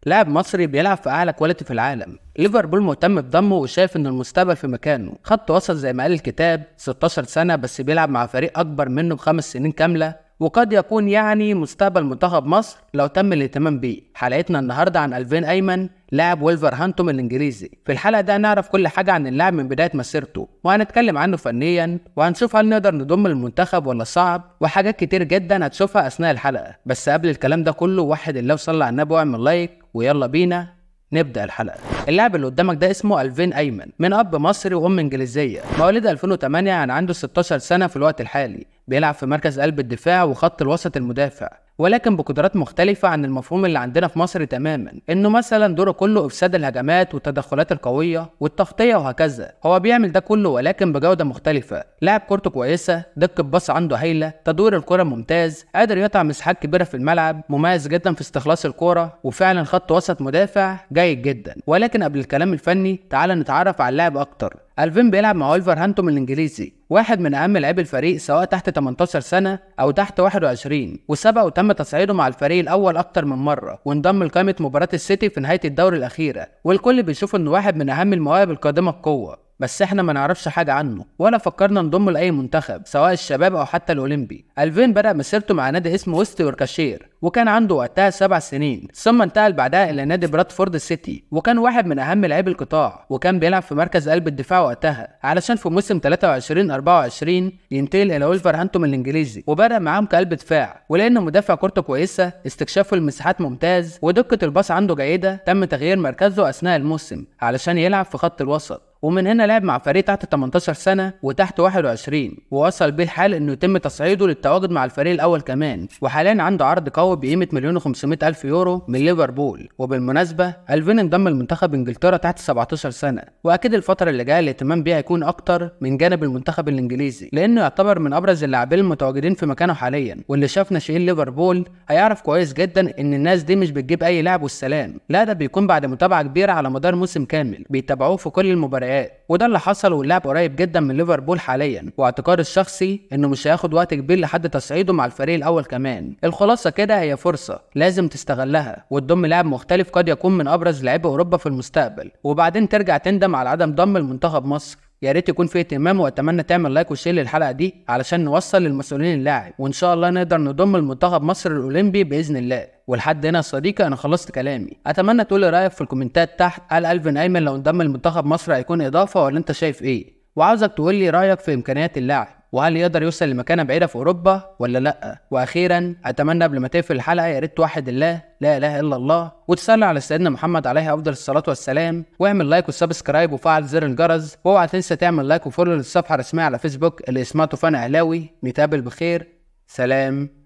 لاعب مصري بيلعب في اعلى كواليتي في العالم. ليفربول مهتم بضمه وشايف ان المستقبل في مكانه. خط وسط زي ما قال الكتاب، 16 سنة بس بيلعب مع فريق اكبر منه ب5 سنين كاملة، وقد يكون يعني مستقبل منتخب مصر لو تم الاهتمام بيه. حلقتنا النهارده عن ألفين أيمن، لاعب وولفرهامبتون الانجليزي. في الحلقه دي هنعرف كل حاجه عن اللاعب من بدايه مسيرته، وهنتكلم عنه فنيا، وهنشوف هل نقدر نضم للمنتخب ولا صعب، وحاجات كتير جدا هتشوفها اثناء الحلقه. بس قبل الكلام ده كله، وحد الله وصلى على النبي واعمل لايك، ويلا بينا نبدأ الحلقة. اللاعب اللي قدامك ده اسمه ألفين أيمن، من أب مصري وأم إنجليزية، مواليد 2008، يعني عنده 16 سنة في الوقت الحالي. بيلعب في مركز قلب الدفاع وخط الوسط المدافع، ولكن بقدرات مختلفة عن المفهوم اللي عندنا في مصر تماما، انه مثلا دوره كله افساد الهجمات والتدخلات القوية والتغطية وهكذا. هو بيعمل ده كله ولكن بجودة مختلفة. لاعب كورته كويسة، دقة باص عنده هايلة، تدوير الكرة ممتاز، قادر يقطع مساحات كبيرة في الملعب، مميز جدا في استخلاص الكرة، وفعلا خط وسط مدافع جيد جدا. ولكن قبل الكلام الفني، تعال نتعرف على اللاعب اكتر. ألفين بيلعب مع وولفرهامبتون الانجليزي، واحد من اهم لاعبي الفريق سواء تحت 18 سنة او تحت 21، وسبق وتم تصعيده مع الفريق الاول اكتر من مرة، وانضم لقائمة مباراة السيتي في نهاية الدوري الاخيرة، والكل بيشوف انه واحد من اهم المواهب القادمة بقوة. بس احنا ما نعرفش حاجة عنه، ولا فكرنا نضمه لأي منتخب سواء الشباب أو حتى الأولمبي. ألفين بدأ مسيرته مع نادي اسمه ويست يوركشير، وكان عنده وقتها 7 سنين، ثم انتقل بعدها إلى نادي برادفورد سيتي، وكان واحد من أهم لاعبي القطاع، وكان بيلعب في مركز قلب الدفاع وقتها، علشان في موسم 23-24 ينتقل إلى وولفرهامبتون الإنجليزي، وبدأ معاهم كقلب دفاع. ولأنه مدافع كورته كويسة، استكشافه المساحات ممتاز، ودقة الباص عنده جيدة، تم تغيير مركزه أثناء الموسم علشان يلعب في خط الوسط. ومن هنا لعب مع فريق تحت 18 سنة وتحت 21، ووصل بيه الحال انه يتم تصعيده للتواجد مع الفريق الاول كمان. وحاليا عنده عرض قوي بقيمة 1,500,000 يورو من ليفربول. وبالمناسبة ألفين انضم لمنتخب انجلترا تحت 17 سنة، واكيد الفترة اللي جاية الاهتمام بيها هيكون اكتر من جانب المنتخب الانجليزي، لانه يعتبر من ابرز اللاعبين المتواجدين في مكانه حاليا. واللي شاف ناشئين ليفربول هيعرف كويس جدا ان الناس دي مش بتجيب اي لاعب والسلام، لا ده بيكون بعد متابعة كبيرة على مدار موسم كامل، بيتابعوه في كل المباريات. وده اللي حصل، واللاعب قريب جدا من ليفربول حاليا، واعتقادي الشخصي انه مش هياخد وقت كبير لحد تصعيده مع الفريق الاول كمان. الخلاصه كده، هي فرصه لازم تستغلها وتضم لاعب مختلف قد يكون من ابرز لاعبي اوروبا في المستقبل، وبعدين ترجع تندم على عدم ضم المنتخب مصر. يا ريت يكون في اهتمام، واتمنى تعمل لايك وشير للحلقه دي علشان نوصل للمسؤولين اللاعب، وان شاء الله نقدر نضم المنتخب مصر الاولمبي باذن الله. ولحد هنا يا صديقي انا خلصت كلامي، اتمنى تقول لي رايك في الكومنتات تحت. هل ألفين ايمن لو انضم لمنتخب مصر هيكون اضافه ولا انت شايف ايه؟ وعاوزك تقول لي رايك في امكانيات اللاعب، وهل يقدر يوصل لمكانه بعيده في اوروبا ولا لا؟ واخيرا اتمنى قبل ما تقفل الحلقه يا ريت توحد الله لا اله الا الله، وتصلي على سيدنا محمد عليه افضل الصلاه والسلام، واعمل لايك وسبسكرايب وفعل زر الجرس، واوعى تنسى تعمل لايك وفولو للصفحه الرسميه على فيسبوك اللي اسمها طوفان اهلاوي. نتقابل بخير، سلام.